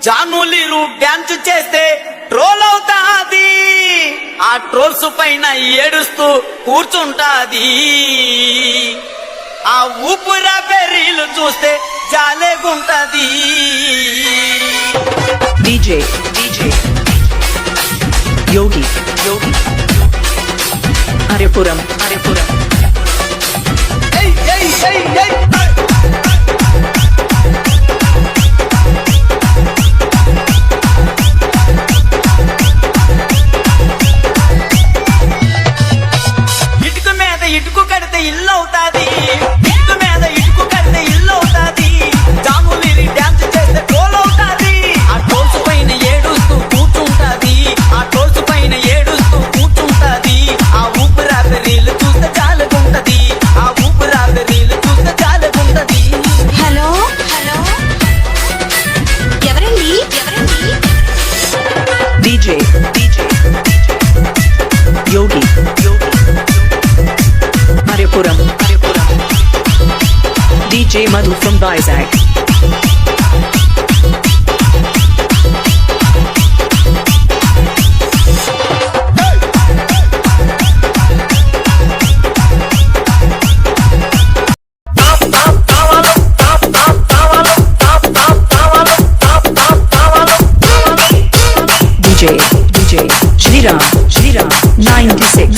జానులీరు dance చేస్తే troll అవుతాది, ఆ ట్రోల్స్ పైన ఏడుస్తూ కూర్చుంటాది. ఆ ఊపురా బెర్రీలు చూస్తే జాలేగుంటది. DJ Yogi Aryapuram ఇటుక మీద ఇటుకు కడితే ఇల్లు అవుతాది, ఇటుక మీద ఇటుకు కడితే ఇల్లు అవుతాది. జాములీరి డ్యాన్స్ చేస్తే ట్రోల్ అవుతాది, ఆ ట్రోల్స్ పైన ఏడుస్తూ కూర్చుంటాది. ఆ ట్రోల్స్ పైన ఏడుస్తూ కూర్చుంటాది. ఆ ఊపిరా బెర్రీలు చూస్తే జాలగుంటది. ఆ ఊపిరా బెర్రీలు చూస్తే జాలగుంటది. హలో ఎవరండి? DJ Yogi Aryapuram DJ Madhu from Vizag. DJ Shriram 96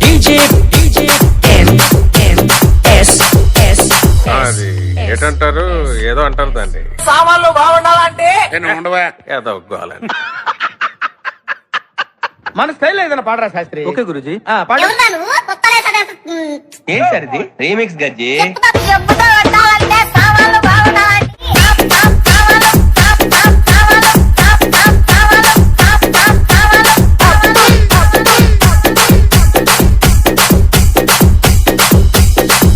DJ MS అది ఏంటంటారు, ఏదో అంటారు దాన్ని. సామాన్లు బాగుండాలంటే ఉండవా ఏదో గోలని. మన స్టైల్ ఏదైనా పాడరా శాస్త్రి? ఓకే గురుజీ. పాడు. ఎవరున్నాను? కొత్తలే కదా. ఏం సార్ ఇది? రీమిక్స్ గజ్జి. చెప్పుతో కొట్టాలంటే సామాన్లు బాగుండాలంటే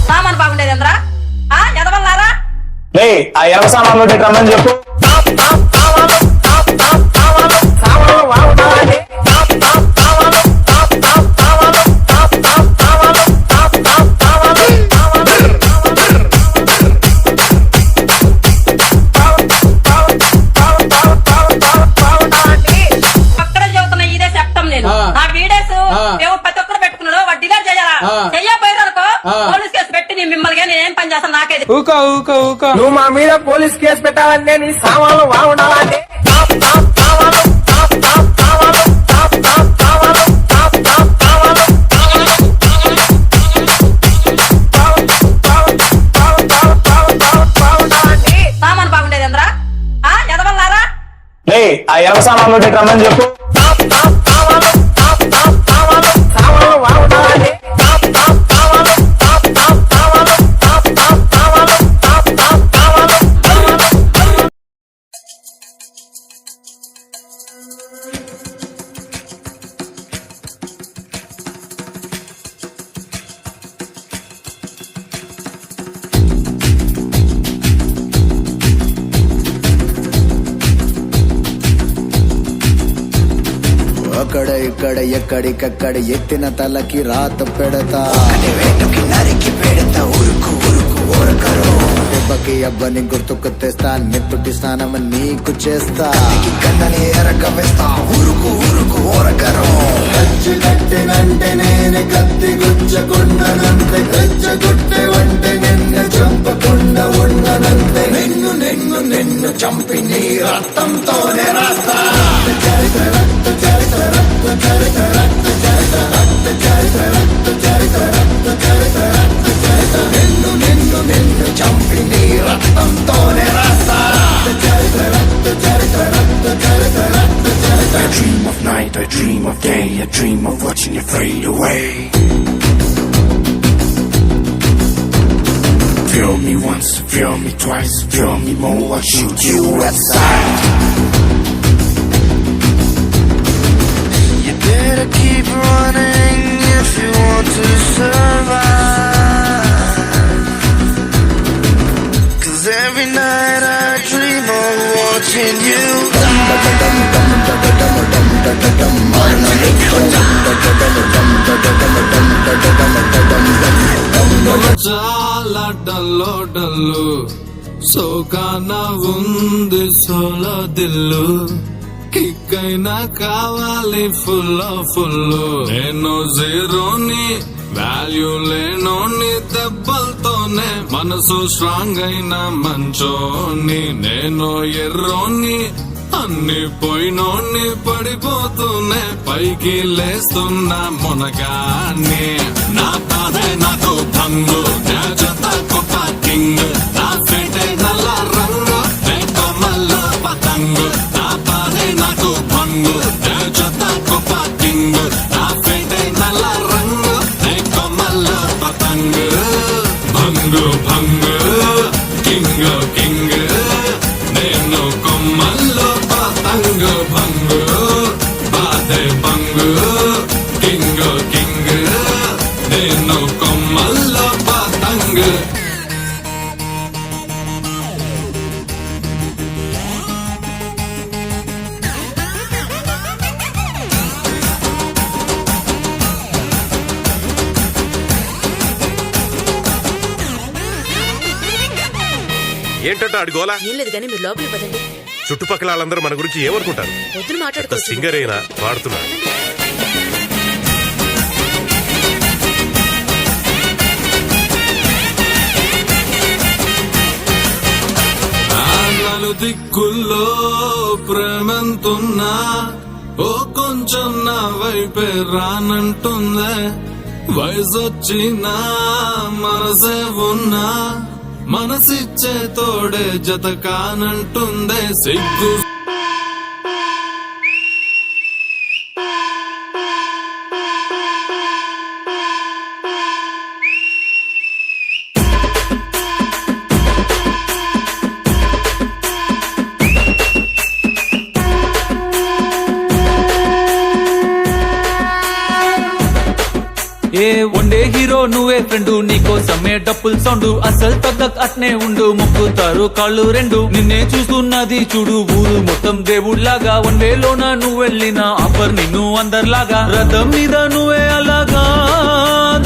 సామాన్ బాగుండేది ఎంద్రా ఎదవల్లారా? ఆ ఎర్ర సామాన్లు రమ్మని చెప్పు. సామాన్లు బాగుండాలంటే అక్కడ చెబుతున్నా, ఇదే చెప్తాం నేను. నా వీడియోస్ ప్రతి ఒక్కరు పెట్టుకున్నాడు, వాడు డిలీట్ చేయాలా? చెయ్యపోయారనుకో పోలీస్ కేసు పెట్టి నేను మిమ్మల్ని నేనేం పని చేస్తాను నాకేది. ఊకో నువ్వు మా మీద పోలీస్ కేసు పెట్టాలంటే నీ సామాన్లు బాగుండాలంటే సామాన్ బాగుండేది ఎంద్రా ఎదవల్లారా? ఆ ఎర్ర సామాన్లు రమ్మని చెప్పు. సామాన్లు బాగుండాలంటే అక్కడ ఇక్కడ ఎక్కడికక్కడ ఎత్తిన తలకి రాత పెడతా, నరికి పెడతా ఉరుకు ఓరకరు. దెబ్బకి అబ్బని గుర్తుకు తెస్తా, నెత్తుటి స్నానం నీకు చేస్తా, కన్నని ఎరక వేస్తా ఉరుకు ఓరకరు. కట్టినంటే నేను కత్తి గుచ్చకుండనంతే, రెచ్చగొట్టే వంటే నిన్ను చంపకుండా ఉండనంతే. నిన్ను చంపి నీ రక్తంతోనే రాస్తా. నిన్ను చంపి నీ రక్తంతోనే రాస్తా. I dream of night, I dream of day, I dream of watching you fade away. Feel me once, feel me twice, feel me more, I'll shoot you outside. You better keep running if you want to survive. 'Cause every night I dream of watching you చాలా dull సోకాన ఉంది solo దిల్లు కిక్కైనా కావాలి full నేను జీరోని value లేనోని దెబ్బలతోనే మనసు strong అయిన మంచోని నేను ఎర్రోని అన్ని పోయినోని పడిపోతూనే పైకి లేస్తున్నా మునగాన్ని నా బాధే నాకు భంగు నా జత గొప్ప కింగ్ నా ఫెటే నల్ల రంగు నే కొమ్మల్లో పతంగు నా బాధే నాకు భంగు నా జత గొప్ప కింగ్ నా ఫెటే నల్ల రంగు నే కొమ్మల్లో పతంగు భంగు భంగు కింగ్ కింగ్ నేను కొమ్మల్లో పతంగు భంగు బాధే భంగు కింగ్ కింగ్ నేను కొమ్మల్లో పతంగు ఏంటంటే ఆడి గోలా ఏం లేదు కానీ మీరు లోపలికి పదండి. చుట్టుపక్కల వాళ్ళందరూ మన గురించి ఏమనుకుంటారు? పొద్దున మాట్లాడుకోవచ్చు. సింగర్ అయినా పాడుతున్నా. దిక్కుల్లో ప్రేమంతున్నా ఓ కొంచెం నా వైపే రానంటుందే వయసొచ్చినా మనసే ఉన్నా మనసిచ్చే తోడే జత కానంటుందే సిగ్గు ఏ ఉండే హీరో నువ్వే ఫ్రెండు నీకోసమే డప్పుల్ సౌండ్ అసలు తగ్గక్ అట్నే ఉండు మొక్కుతారు కాళ్ళు రెండు నిన్నే చూస్తున్నది చూడు ఊరు మొత్తం దేవుళ్లాగా వన్ వేలోన నువ్వు వెళ్ళిన ఆఫర్ నిన్ను అందరిలాగా రథం మీద నువ్వే అలాగా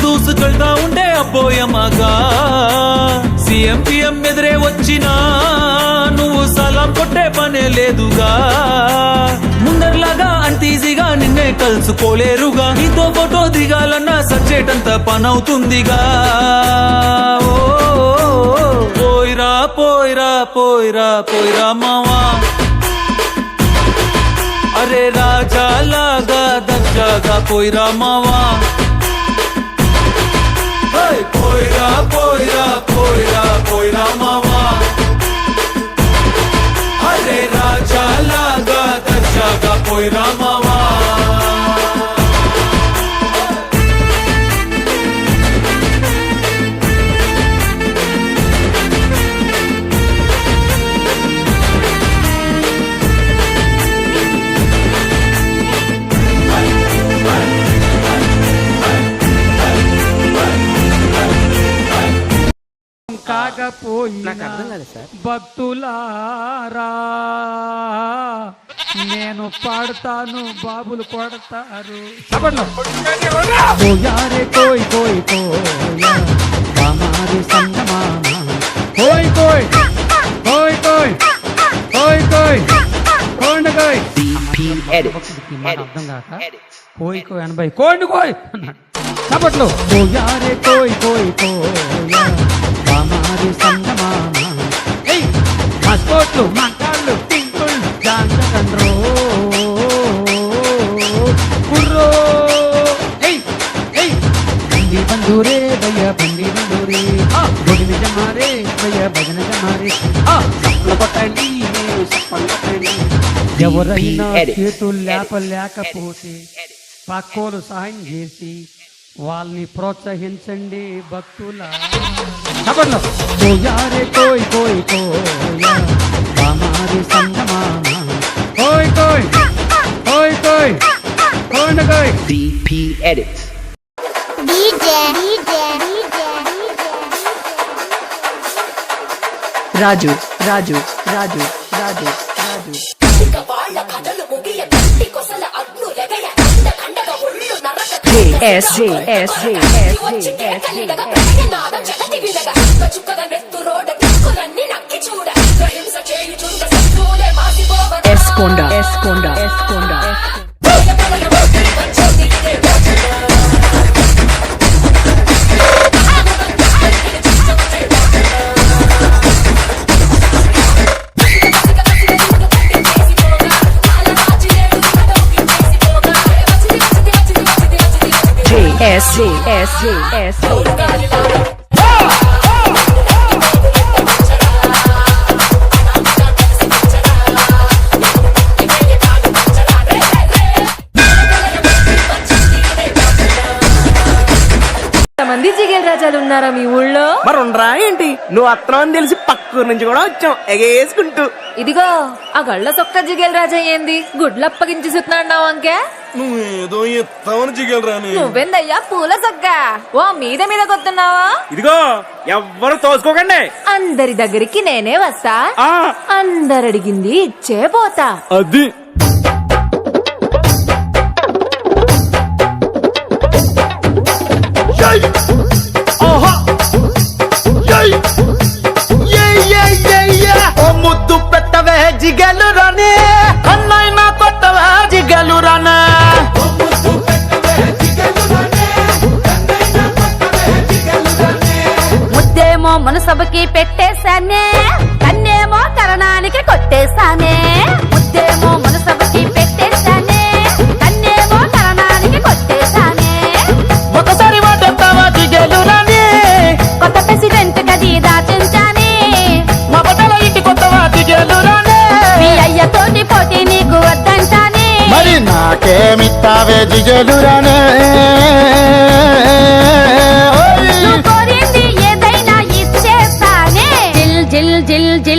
దూసుకెళ్తా ఉంటే అబ్బోయమాగా సీఎం పిఎం ఎదురే వచ్చినా నువ్వు సలాం కొట్టే పనే లేదుగా ముందర్లాగా అంత ఈజీగా నిన్నే కలుసుకోలేరుగా నీతో ఫోటో దిగాలన్నా సచ్చేటంత పనవుతుందిగా పోయిరా పోయిరా పోయిరా పోయిరా మావా అరే రాజాలాగా దర్జాగా పోయిరా మావా పోయిరా పోయిరా పోయిరా పోయిరా మావా అరే రాజాలాగా దర్జాగా పోయిరా మావా కాకపోయినా భక్తులారా నేను పాడతాను బాబులు కొడతారు పోయారే కోయ్ కోయ్ కోయా హమారే సంగమామా కోయ్ కోయ్ కోయ్ కోయ్ కోయ్ కోయ్ కోండ కోయ్ అర్థం కాక కోయ్ కోయ్ 80 కోండి కోయ్ చప్పట్లు పోయారే కోయ్ కోయ్ కోయా హమారే సంగమామా మస్కోట్లు మంకాళ్ళు టింకుల్ జాంగకండ్రో కుర్రో బండి బంధూరే భయ్య బండి బంధూరే భజన జమారే భయ్య భజన జమారే సప్పల కొట్టండి సప్పల కొట్టండి ఎవరైనా చేతులు లేకపోతే పక్కోలు సహాయం చేసి వాళ్ళని ప్రోత్సహించండి భక్తుల పోయారే కోయ్ కోయ్ కోయా హమారే సంగమామా కోయ్ కోయ్ కోయ్ కోయ్ కోండ కోయ్ DP Edit. Raju, Raju, Raju, Raju, Raju. S J S J S J S J మంది జిగేల్ రాజాలు ఉన్నారా మీ ఊళ్ళో? మరి ఉండరా ఏంటి? నువ్వు అత్తనం అని తెలిసి పక్కూరు నుంచి కూడా వచ్చాం ఎగేసుకుంటూ. ఇదిగో ఆ గళ్ళ సొక్క జిగేల్ రాజా ఏంది గుడ్లప్పగించి సుతున్నాడు అంకే? నువ్వేదో ఎత్తావని జిగలరాని. నువ్వెందయ్యా పూల సొక్క ఓ మీద మీద కొత్తున్నావా? ఇదిగో ఎవ్వరు తోసుకోకండి. అందరి దగ్గరికి నేనే వస్తా, అందరడిగింది ఇచ్చే పోతా. అది ముద్దు పెట్టవే జిగలు రాని, అన్నైనా కొట్టవే జిగలు రానా. ముద్దేమో మనసభకి పెట్టేశానే, కన్నేమో కరణానికి కొట్టేశానే. ముద్దేమో మనసభకి పెట్టేశానే, కన్నేమో కరణానికి కొట్టేశానే. ఒకసారి వాటెత్తావా జిగలు రాని, కొత్త ప్రెసిడెంట్ గది దాచించానే. మా బట్టల ఇంటి కొత్తవా జిగలు రాని. మీ అయ్యతోటి పోటీ నీకు వద్దంటానే. మరి నాకేమిత్తావే జిగలు రానే. నువ్వు కోరింది ఏదైనా ఇచ్చేస్తానే. జిల్ జిల్ జిల్ జిల్